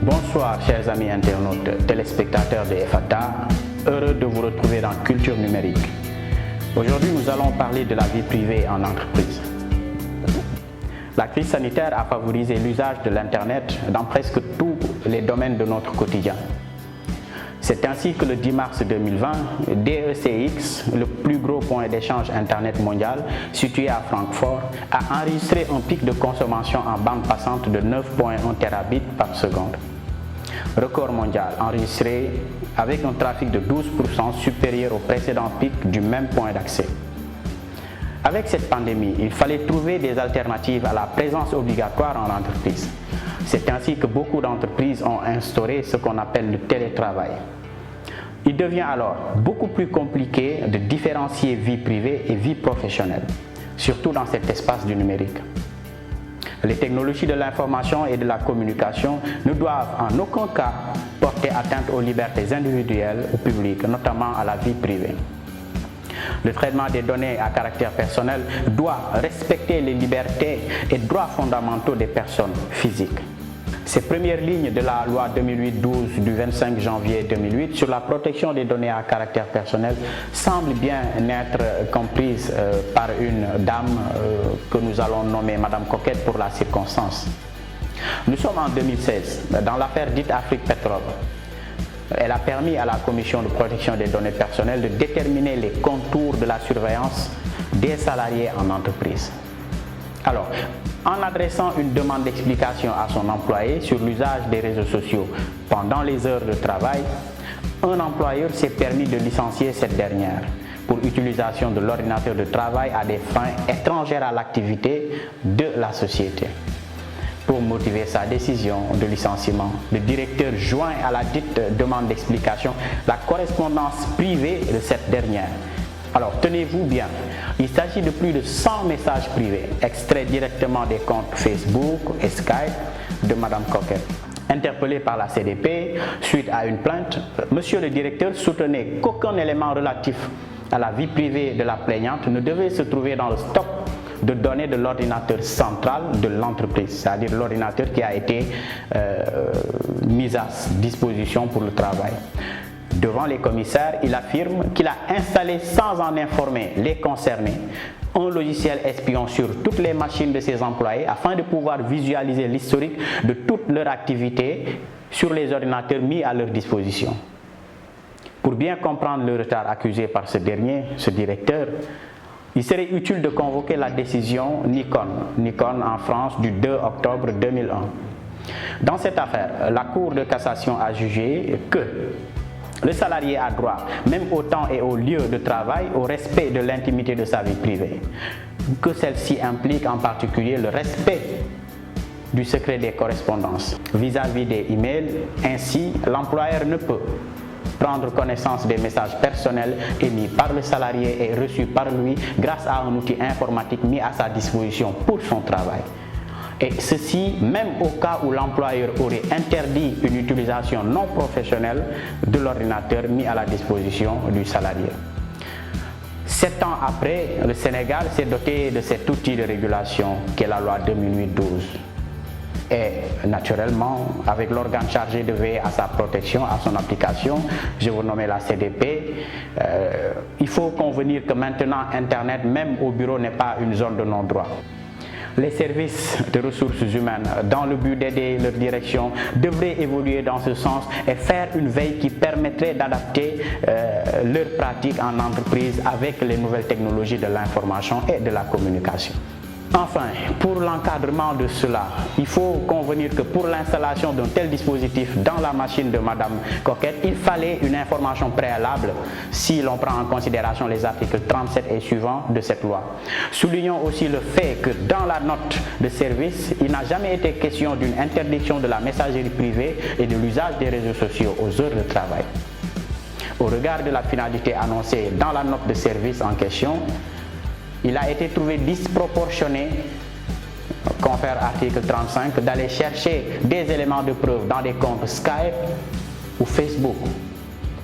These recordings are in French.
Bonsoir chers amis internautes, téléspectateurs de FATA, heureux de vous retrouver dans Culture Numérique. Aujourd'hui nous allons parler de la vie privée en entreprise. La crise sanitaire a favorisé l'usage de l'Internet dans presque tous les domaines de notre quotidien. C'est ainsi que le 10 mars 2020, DECX, le plus gros point d'échange Internet mondial situé à Francfort, a enregistré un pic de consommation en bande passante de 9,1 terabits par seconde. Record mondial enregistré avec un trafic de 12% supérieur au précédent pic du même point d'accès. Avec cette pandémie, il fallait trouver des alternatives à la présence obligatoire en entreprise. C'est ainsi que beaucoup d'entreprises ont instauré ce qu'on appelle le télétravail. Il devient alors beaucoup plus compliqué de différencier vie privée et vie professionnelle, surtout dans cet espace du numérique. Les technologies de l'information et de la communication ne doivent en aucun cas porter atteinte aux libertés individuelles ou publiques, notamment à la vie privée. Le traitement des données à caractère personnel doit respecter les libertés et droits fondamentaux des personnes physiques. Ces premières lignes de la loi 2008-12 du 25 janvier 2008 sur la protection des données à caractère personnel semblent bien être comprises par une dame que nous allons nommer Madame Coquette pour la circonstance. Nous sommes en 2016, dans l'affaire dite Afrique Pétrole. Elle a permis à la Commission de protection des données personnelles de déterminer les contours de la surveillance des salariés en entreprise. Alors, en adressant une demande d'explication à son employé sur l'usage des réseaux sociaux pendant les heures de travail, un employeur s'est permis de licencier cette dernière pour utilisation de l'ordinateur de travail à des fins étrangères à l'activité de la société. Pour motiver sa décision de licenciement, le directeur joint à la dite demande d'explication la correspondance privée de cette dernière. Alors tenez-vous bien, il s'agit de plus de 100 messages privés extraits directement des comptes Facebook et Skype de Madame Coquette. Interpellé par la CDP suite à une plainte, monsieur le directeur soutenait qu'aucun élément relatif à la vie privée de la plaignante ne devait se trouver dans le stock de données de l'ordinateur central de l'entreprise, c'est-à-dire l'ordinateur qui a été mis à disposition pour le travail. Devant les commissaires, il affirme qu'il a installé sans en informer les concernés un logiciel espion sur toutes les machines de ses employés afin de pouvoir visualiser l'historique de toute leur activité sur les ordinateurs mis à leur disposition. Pour bien comprendre le retard accusé par ce dernier, ce directeur, il serait utile de convoquer la décision Nikon en France du 2 octobre 2001. Dans cette affaire, la Cour de cassation a jugé que le salarié a droit, même au temps et au lieu de travail, au respect de l'intimité de sa vie privée, que celle-ci implique en particulier le respect du secret des correspondances vis-à-vis des emails. Ainsi, l'employeur ne peut prendre connaissance des messages personnels émis par le salarié et reçus par lui grâce à un outil informatique mis à sa disposition pour son travail. Et ceci même au cas où l'employeur aurait interdit une utilisation non professionnelle de l'ordinateur mis à la disposition du salarié. 7 ans après, le Sénégal s'est doté de cet outil de régulation qu'est la loi 2008-12. Et naturellement, avec l'organe chargé de veiller à sa protection, à son application, je vous nomme la CDP, il faut convenir que maintenant Internet, même au bureau, n'est pas une zone de non-droit. Les services de ressources humaines, dans le but d'aider leur direction, devraient évoluer dans ce sens et faire une veille qui permettrait d'adapter leurs pratiques en entreprise avec les nouvelles technologies de l'information et de la communication. Enfin, pour l'encadrement de cela, il faut convenir que pour l'installation d'un tel dispositif dans la machine de Madame Coquette, il fallait une information préalable si l'on prend en considération les articles 37 et suivants de cette loi. Soulignons aussi le fait que dans la note de service, il n'a jamais été question d'une interdiction de la messagerie privée et de l'usage des réseaux sociaux aux heures de travail. Au regard de la finalité annoncée dans la note de service en question, il a été trouvé disproportionné, confère article 35, d'aller chercher des éléments de preuve dans des comptes Skype ou Facebook.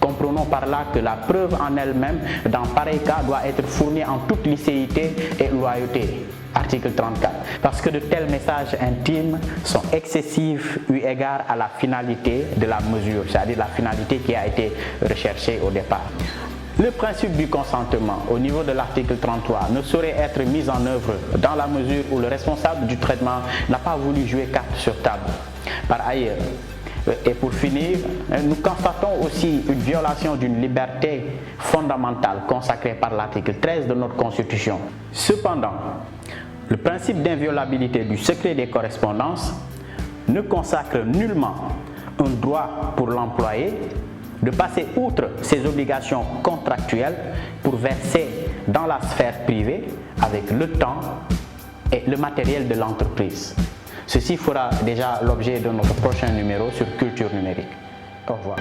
Comprenons par là que la preuve en elle-même, dans pareil cas, doit être fournie en toute licéité et loyauté. Article 34. Parce que de tels messages intimes sont excessifs eu égard à la finalité de la mesure, c'est-à-dire la finalité qui a été recherchée au départ. Le principe du consentement au niveau de l'article 33 ne saurait être mis en œuvre dans la mesure où le responsable du traitement n'a pas voulu jouer carte sur table. Par ailleurs, et pour finir, nous constatons aussi une violation d'une liberté fondamentale consacrée par l'article 13 de notre Constitution. Cependant, le principe d'inviolabilité du secret des correspondances ne consacre nullement un droit pour l'employé de passer outre ses obligations contractuelles pour verser dans la sphère privée avec le temps et le matériel de l'entreprise. Ceci fera déjà l'objet de notre prochain numéro sur culture numérique. Au revoir.